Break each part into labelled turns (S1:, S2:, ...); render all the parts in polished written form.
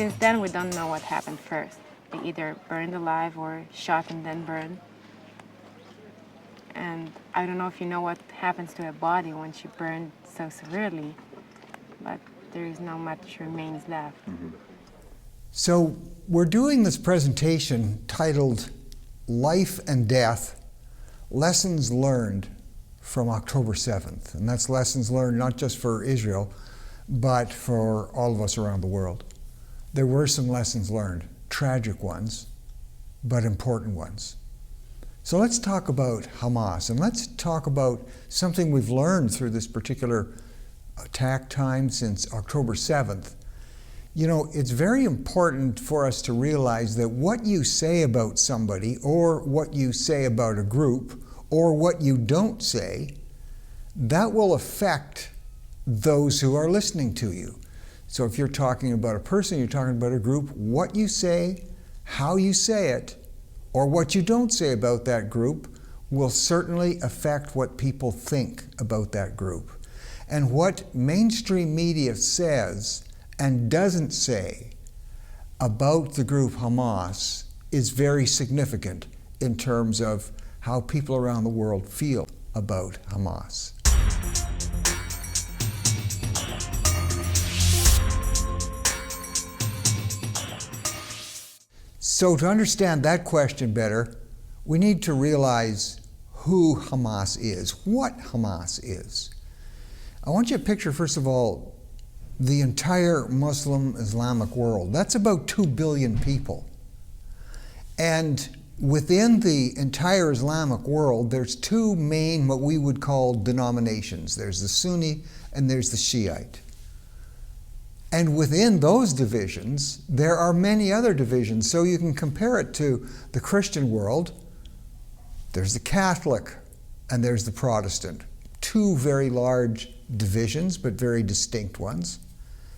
S1: since then, we don't know what happened first. They either burned alive or shot and then burned. And I don't know if you know what happens to a body once you burn so severely, but there is not much remains left.
S2: Mm-hmm.
S3: So we're doing this presentation titled Life and Death, Lessons Learned from October 7th. And that's lessons learned not just for Israel, but for all of us around the world. There were some lessons learned, tragic ones, but important ones. So let's talk about Hamas, and let's talk about something we've learned through this particular attack time since October 7th. You know, it's very important for us to realize that what you say about somebody, or what you say about a group, or what you don't say, that will affect those who are listening to you. So if you're talking about a person, you're talking about a group, what you say, how you say it, or what you don't say about that group will certainly affect what people think about that group. And what mainstream media says and doesn't say about the group Hamas is very significant in terms of how people around the world feel about Hamas. So to understand that question better, we need to realize who Hamas is, what Hamas is. I want you to picture, first of all, the entire Muslim Islamic world. That's about 2 billion people. And within the entire Islamic world, there's two main, what we would call denominations. There's the Sunni and there's the Shiite. And within those divisions, there are many other divisions. So you can compare it to the Christian world. There's the Catholic and there's the Protestant. Two very large divisions, but very distinct ones.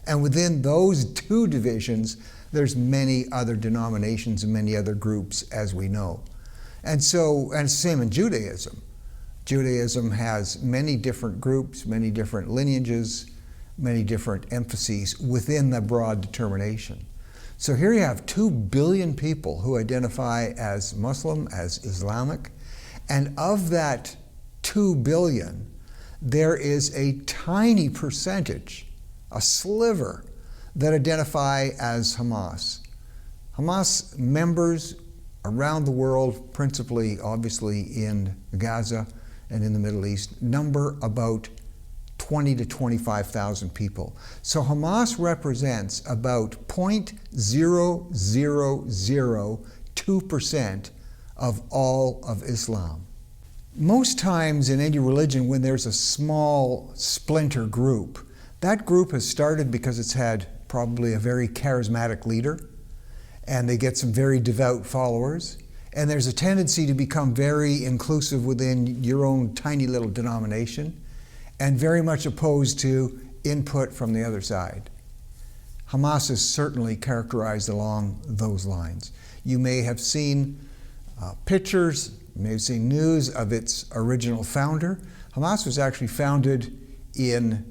S3: And within those two divisions, there's many other denominations and many other groups, as we know. And it's the same in Judaism. Judaism has many different groups, many different lineages, many different emphases within the broad determination. So here you have 2 billion people who identify as Muslim, as Islamic, and of that 2 billion, there is a tiny percentage, a sliver, that identify as Hamas. Hamas members around the world, principally obviously in Gaza and in the Middle East, number about 20 to 25,000 people. So Hamas represents about 0.0002% of all of Islam. Most times in any religion, when there's a small splinter group, that group has started because it's had probably a very charismatic leader, and they get some very devout followers, and there's a tendency to become very inclusive within your own tiny little denomination, and very much opposed to input from the other side. Hamas is certainly characterized along those lines. You may have seen pictures, you may have seen news of its original founder. Hamas was actually founded in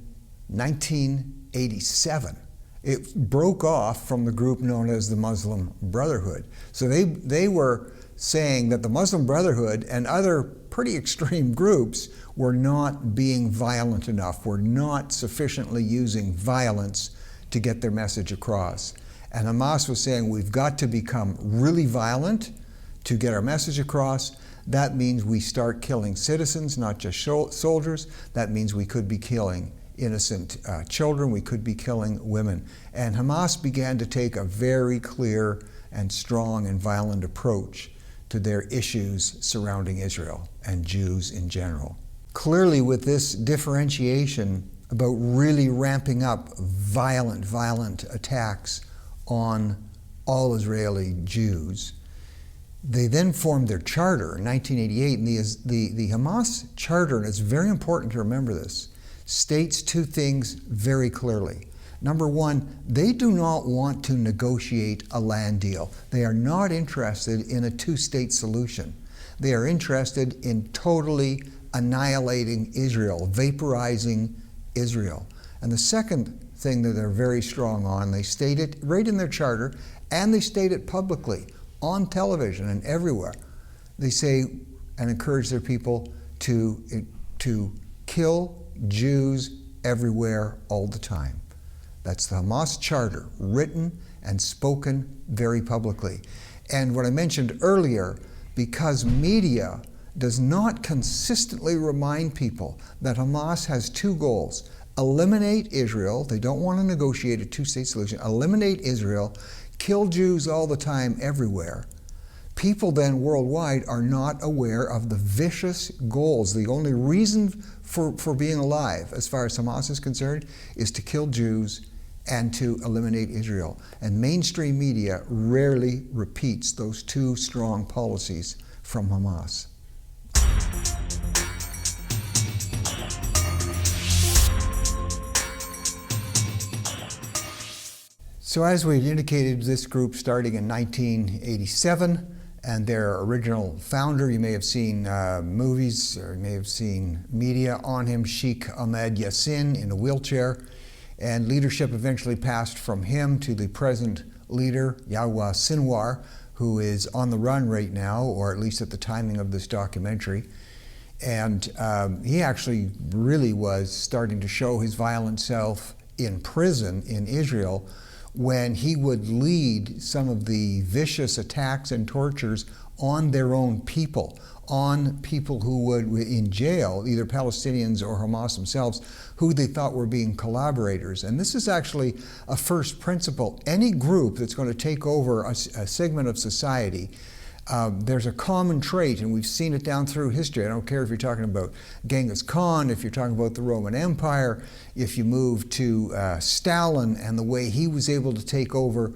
S3: 1987. It broke off from the group known as the Muslim Brotherhood. So they were saying that the Muslim Brotherhood and other pretty extreme groups were not being violent enough, were not sufficiently using violence to get their message across. And Hamas was saying we've got to become really violent to get our message across. That means we start killing citizens, not just soldiers. That means we could be killing innocent children, we could be killing women. And Hamas began to take a very clear and strong and violent approach to their issues surrounding Israel and Jews in general. Clearly, with this differentiation about really ramping up violent attacks on all Israeli Jews, they then formed their charter in 1988, and the Hamas charter, and it's very important to remember this, states two things very clearly. Number one, they do not want to negotiate a land deal. They are not interested in a two-state solution. They are interested in totally annihilating Israel, vaporizing Israel. And the second thing that they're very strong on, they state it right in their charter, and they state it publicly on television and everywhere. They say and encourage their people to kill Jews everywhere all the time. That's the Hamas charter, written and spoken very publicly. And what I mentioned earlier, because media does not consistently remind people that Hamas has two goals: eliminate Israel, they don't want to negotiate a two-state solution, eliminate Israel, kill Jews all the time everywhere. People then worldwide are not aware of the vicious goals. The only reason for being alive, as far as Hamas is concerned, is to kill Jews and to eliminate Israel. And mainstream media rarely repeats those two strong policies from Hamas. So as we indicated, this group starting in 1987, and their original founder, you may have seen movies or you may have seen media on him, Sheikh Ahmed Yassin, in a wheelchair. And leadership eventually passed from him to the present leader, Yahya Sinwar, who is on the run right now, or at least at the timing of this documentary. And he actually really was starting to show his violent self in prison in Israel, when he would lead some of the vicious attacks and tortures on their own people, on people who would, in jail, either Palestinians or Hamas themselves, who they thought were being collaborators. And this is actually a first principle. Any group that's going to take over a segment of society, there's a common trait, and we've seen it down through history. I don't care if you're talking about Genghis Khan, if you're talking about the Roman Empire, if you move to Stalin and the way he was able to take over,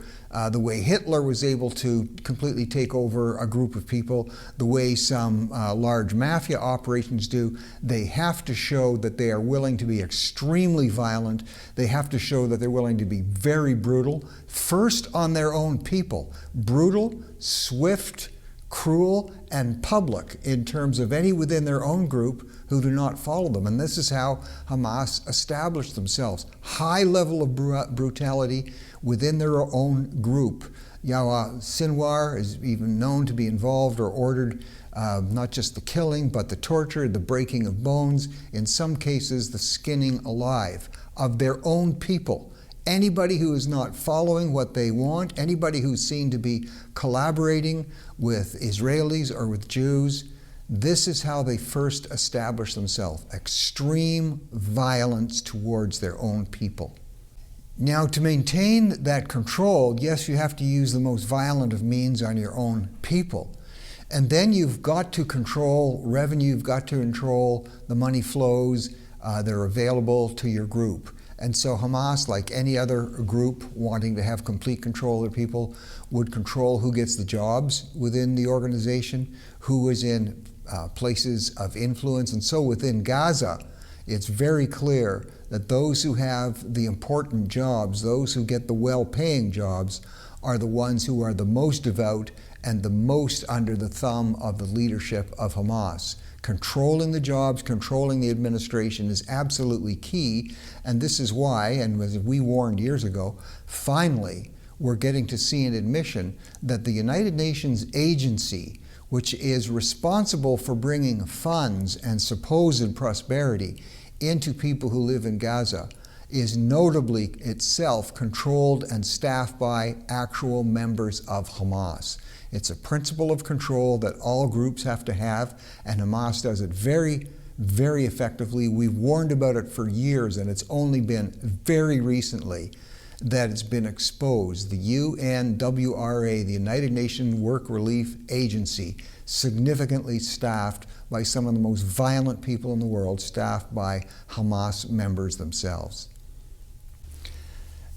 S3: the way Hitler was able to completely take over a group of people, the way some large mafia operations do. They have to show that they are willing to be extremely violent. They have to show that they're willing to be very brutal, first on their own people. Brutal, swift, cruel, and public in terms of any within their own group who do not follow them. And this is how Hamas established themselves. High level of brutality within their own group. Yahya Sinwar is even known to be involved or ordered not just the killing, but the torture, the breaking of bones, in some cases the skinning alive of their own people. Anybody who is not following what they want, anybody who's seen to be collaborating with Israelis or with Jews, this is how they first established themselves: extreme violence towards their own people. Now, to maintain that control, yes, you have to use the most violent of means on your own people. And then you've got to control revenue, you've got to control the money flows that are available to your group. And so Hamas, like any other group wanting to have complete control of their people, would control who gets the jobs within the organization, who is in places of influence. And so within Gaza, it's very clear that those who have the important jobs, those who get the well-paying jobs, are the ones who are the most devout and the most under the thumb of the leadership of Hamas. Controlling the jobs, controlling the administration is absolutely key, and this is why, and as we warned years ago, finally we're getting to see an admission that the United Nations agency, which is responsible for bringing funds and supposed prosperity into people who live in Gaza, is notably itself controlled and staffed by actual members of Hamas. It's a principle of control that all groups have to have, and Hamas does it very, very effectively. We've warned about it for years, and it's only been very recently that it's been exposed. The UNWRA, the United Nations Work Relief Agency, significantly staffed by some of the most violent people in the world, staffed by Hamas members themselves.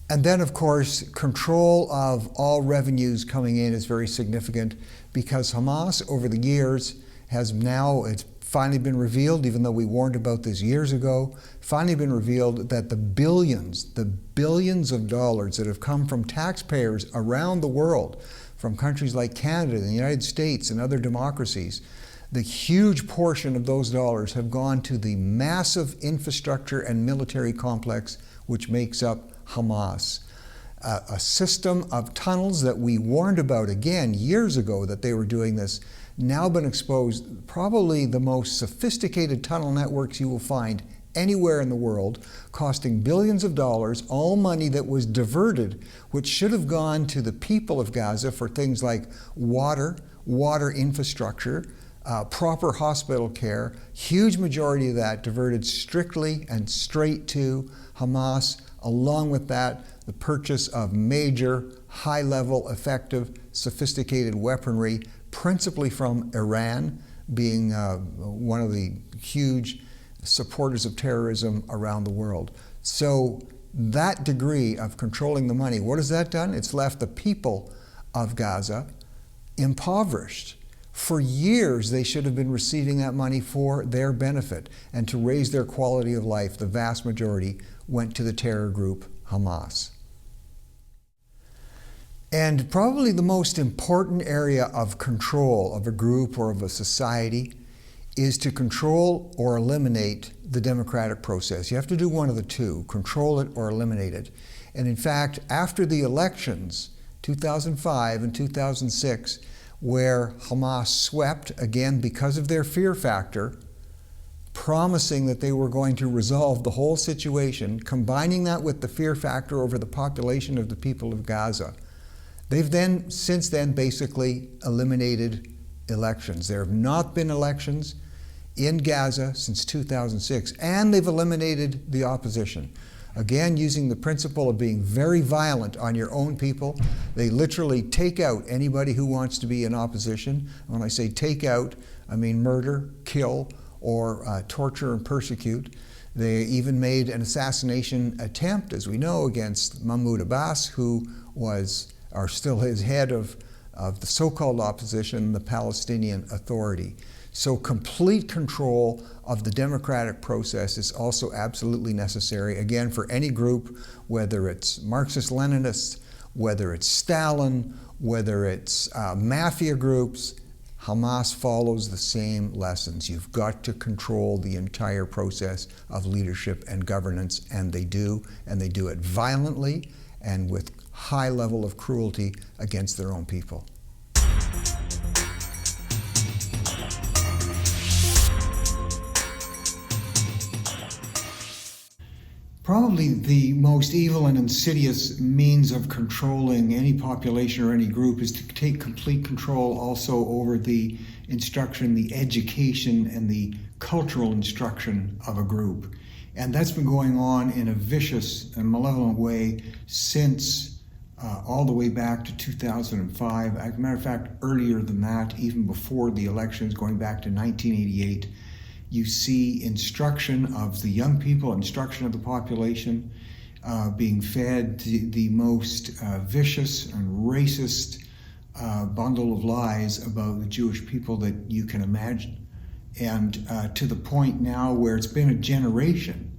S3: And then, of course, control of all revenues coming in is very significant, because Hamas, over the years, it's finally been revealed, even though we warned about this years ago, finally been revealed that the billions of dollars that have come from taxpayers around the world, from countries like Canada, the United States, and other democracies, the huge portion of those dollars have gone to the massive infrastructure and military complex which makes up Hamas. A system of tunnels that we warned about again years ago that they were doing this, now been exposed. Probably the most sophisticated tunnel networks you will find anywhere in the world, costing billions of dollars, all money that was diverted, which should have gone to the people of Gaza for things like water infrastructure, proper hospital care. Huge majority of that diverted strictly and straight to Hamas. Along with that, the purchase of major, high-level, effective, sophisticated weaponry, principally from Iran, being one of the huge supporters of terrorism around the world. So that degree of controlling the money, what has that done? It's left the people of Gaza impoverished. For years, they should have been receiving that money for their benefit and to raise their quality of life. The vast majority went to the terror group Hamas. And probably the most important area of control of a group or of a society is to control or eliminate the democratic process. You have to do one of the two, control it or eliminate it. And in fact, after the elections, 2005 and 2006, where Hamas swept, again because of their fear factor, promising that they were going to resolve the whole situation, combining that with the fear factor over the population of the people of Gaza, they've then, since then, basically eliminated elections. There have not been elections in Gaza since 2006, and they've eliminated the opposition. Again, using the principle of being very violent on your own people. They literally take out anybody who wants to be in opposition. When I say take out, I mean murder, kill, or torture and persecute. They even made an assassination attempt, as we know, against Mahmoud Abbas, who was, or still is, head of the so-called opposition, the Palestinian Authority. So complete control of the democratic process is also absolutely necessary, again, for any group, whether it's Marxist-Leninists, whether it's Stalin, whether it's mafia groups. Hamas follows the same lessons. You've got to control the entire process of leadership and governance, and they do it violently and with high level of cruelty against their own people. Probably the most evil and insidious means of controlling any population or any group is to take complete control also over the instruction, the education, and the cultural instruction of a group. And that's been going on in a vicious and malevolent way since all the way back to 2005. As a matter of fact, earlier than that, even before the elections, going back to 1988, you see instruction of the young people, instruction of the population, being fed the most vicious and racist bundle of lies about the Jewish people that you can imagine. And to the point now where it's been a generation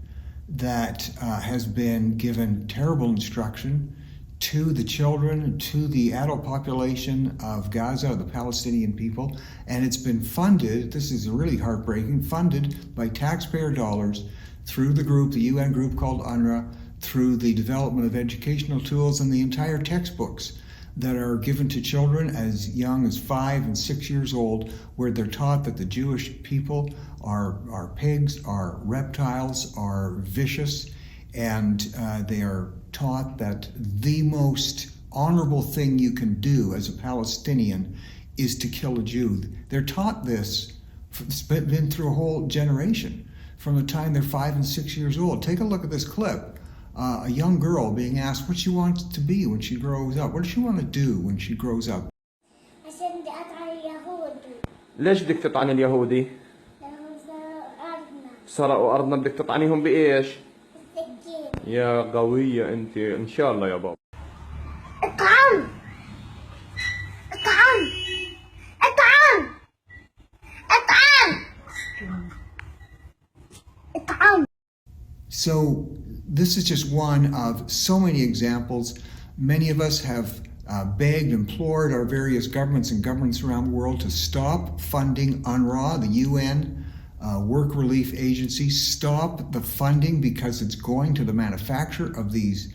S3: that has been given terrible instruction to the children, to the adult population of Gaza, the Palestinian people, and it's been funded, this is really heartbreaking, funded by taxpayer dollars through the group, the UN group called UNRWA, through the development of educational tools and the entire textbooks that are given to children as young as 5 and 6 years old, where they're taught that the Jewish people are pigs, are reptiles, are vicious, and they are taught that the most honorable thing you can do as a Palestinian is to kill a Jew. They're taught this, it's been through a whole generation, from the time they're 5 and 6 years old. Take a look at this clip. A young girl being asked what she wants to be when she grows up. What does she want to do when she grows up?
S2: عشان بدي أطعن اليهود.
S4: ليش بدك تطعني اليهودي؟
S2: لأنهم سرقوا أرضنا.
S4: سرقوا أرضنا، بدك تطعنيهم بإيش؟
S2: بالسكين.
S4: يا قوية أنت، إن شاء الله يا بابا.
S2: اطعن. اطعن. اطعن. اطعن. اطعن.
S3: So this is just one of so many examples. Many of us have begged, implored our various governments and governments around the world to stop funding UNRWA, the UN work relief agencies, stop the funding because it's going to the manufacture of these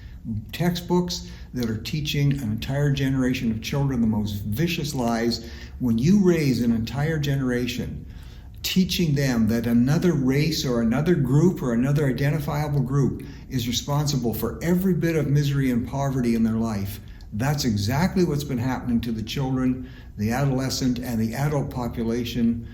S3: textbooks that are teaching an entire generation of children the most vicious lies. When you raise an entire generation teaching them that another race or another group or another identifiable group is responsible for every bit of misery and poverty in their life, that's exactly what's been happening to the children, the adolescent, and the adult population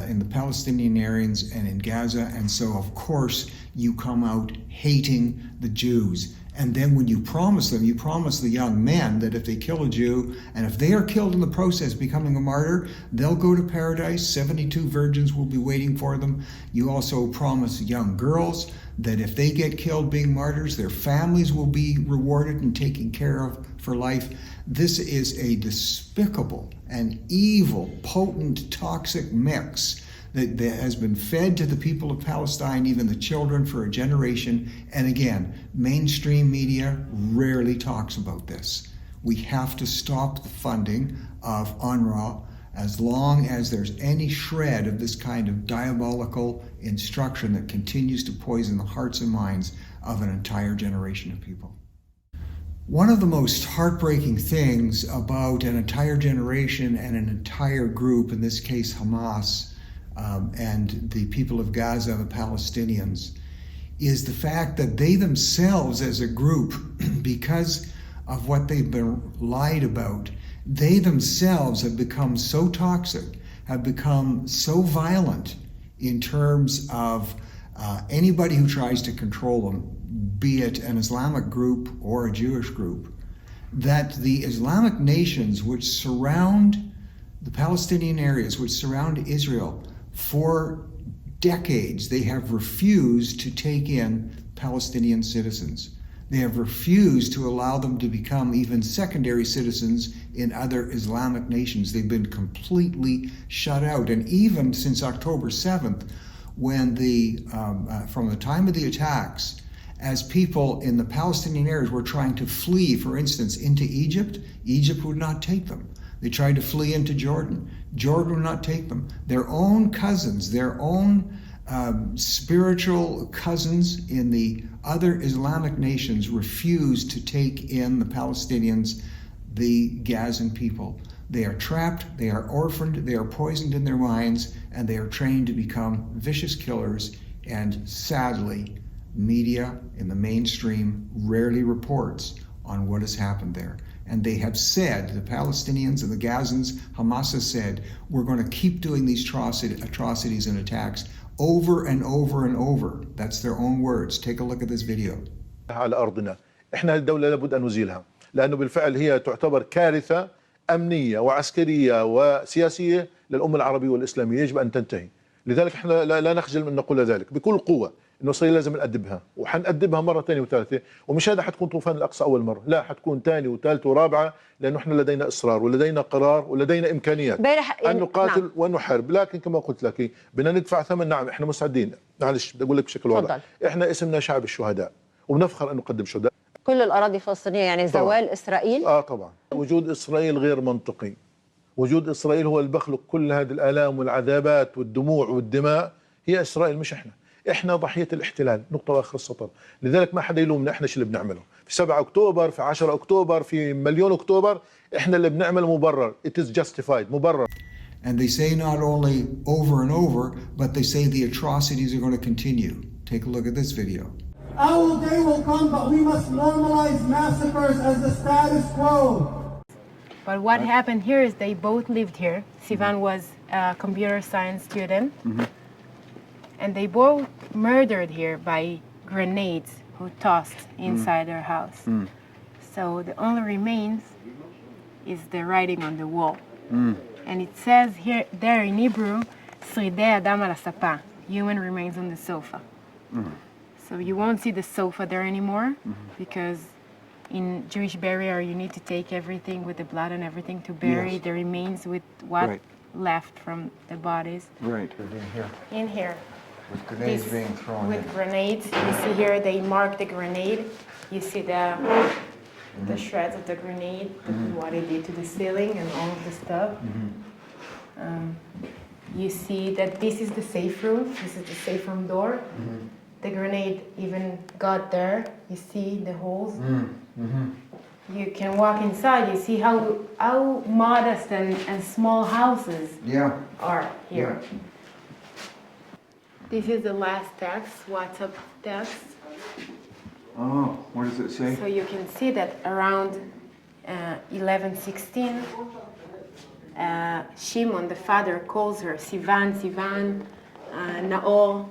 S3: in the Palestinian areas and in Gaza. And so, of course, you come out hating the Jews. And then when you promise them, you promise the young men that if they kill a Jew, and if they are killed in the process becoming a martyr, they'll go to paradise. 72 virgins will be waiting for them. You also promise young girls that if they get killed being martyrs, their families will be rewarded and taken care of for life. This is a despicable and evil, potent, toxic mix that has been fed to the people of Palestine, even the children, for a generation. And again, mainstream media rarely talks about this. We have to stop the funding of UNRWA as long as there's any shred of this kind of diabolical instruction that continues to poison the hearts and minds of an entire generation of people. One of the most heartbreaking things about an entire generation and an entire group, in this case Hamas, and the people of Gaza, the Palestinians, is the fact that they themselves as a group, because of what they've been lied about, they themselves have become so toxic, have become so violent in terms of anybody who tries to control them, be it an Islamic group or a Jewish group, that the Islamic nations which surround the Palestinian areas, which surround Israel, for decades, they have refused to take in Palestinian citizens. They have refused to allow them to become even secondary citizens in other Islamic nations. They've been completely shut out. And even since October 7th, when from the time of the attacks, as people in the Palestinian areas were trying to flee, for instance, into Egypt, Egypt would not take them. They tried to flee into Jordan. Jordan would not take them. Their own cousins, their own spiritual cousins in the other Islamic nations refused to take in the Palestinians, the Gazan people. They are trapped, they are orphaned, they are poisoned in their minds, and they are trained to become vicious killers. And sadly, media in the mainstream rarely reports on what has happened there. And they have said, the Palestinians and the Gazans, Hamas has said, we're going to keep doing these atrocities and attacks over and over and over. That's their own words. Take a look at this video.
S5: على أرضنا، إحنا الدولة لابد أن نزيلها، لأنه بالفعل هي تعتبر كارثة أمنية وعسكرية وسياسية للأمة العربية والإسلامية، يجب أن تنتهي. لذلك إحنا لا نخجل من نقول ذلك بكل قوة، إنه إسرائيل لازم نأدبها، وحنأدبها مرة ثانية وثالثة، ومش هذا حتكون طوفان الأقصى أول مرة، لا حتكون ثانية وثالثة ورابعة، لأنه إحنا لدينا إصرار ولدينا قرار ولدينا إمكانيات أن نقاتل نعم. ونحارب، لكن كما قلت لك بدنا ندفع ثمن. نعم إحنا مستعدين، معلش بدي أقول لك بشكل واضح، إحنا اسمنا شعب الشهداء وبنفخر أن نقدم شهداء.
S6: كل الأراضي الفلسطينية يعني زوال طبعا. إسرائيل؟ طبعا.
S5: وجود إسرائيل غير منطقي. وجود إسرائيل هو اللي بخلق كل هذه الآلام والعذابات والدموع والدماء، هي إسرائيل مش إحنا. إحنا ضحية الاحتلال، نقطة وآخر السطر. لذلك ما حدا يلومنا، إحنا شو اللي بنعمله. في 7 أكتوبر، في 10 أكتوبر، في مليون أكتوبر، إحنا اللي بنعمله مبرر. It is justified، مبرر.
S3: And they say not only over and over, but they say the atrocities are going to continue. Take a look at this video.
S7: Our day will come, but we must normalize massacres as the status quo.
S1: But what happened here is they both lived here. Sivan was a computer science student. And they both murdered here by grenades who tossed inside their house. So the only remains is the writing on the wall. And it says here, there in Hebrew, Sridei Adam al Sapa, human remains on the sofa. So you won't see the sofa there anymore because in Jewish burial you need to take everything with the blood and everything to bury the remains with what left from the bodies.
S3: Right, in here.
S1: In here.
S3: With grenades being thrown
S1: with grenades. You see here they mark the grenade. You see the shreds of the grenade, what it did to the ceiling and all of the stuff. you see that this is the safe room. This is the safe room door. The grenade even got there. You see the holes. You can walk inside. You see how modest and small houses are here. This is the last text, WhatsApp text.
S3: Oh, what does it say?
S1: So you can see that around 11:16, Shimon, the father, calls her, Sivan, Naol,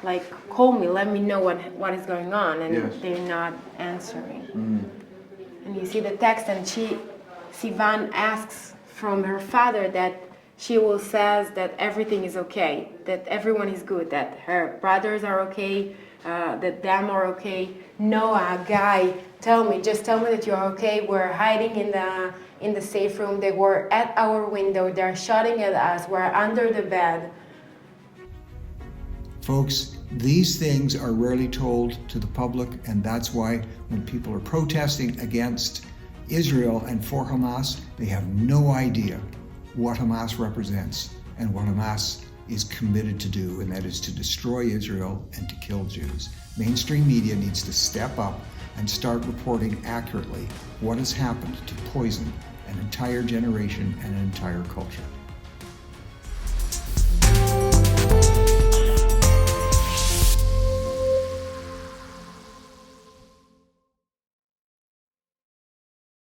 S1: like, call me, let me know what is going on, and they're not answering. And you see the text, and Sivan asks from her father that she will says that everything is okay, that everyone is good, that her brothers are okay, that them are okay. Noah, Guy, just tell me that you're okay. We're hiding in the safe room. They were at our window. They're shooting at us. We're under the bed.
S3: Folks, these things are rarely told to the public, and that's why when people are protesting against Israel and for Hamas, they have no idea what Hamas represents and what Hamas is committed to do, and that is to destroy Israel and to kill Jews. Mainstream media needs to step up and start reporting accurately what has happened to poison an entire generation and an entire culture.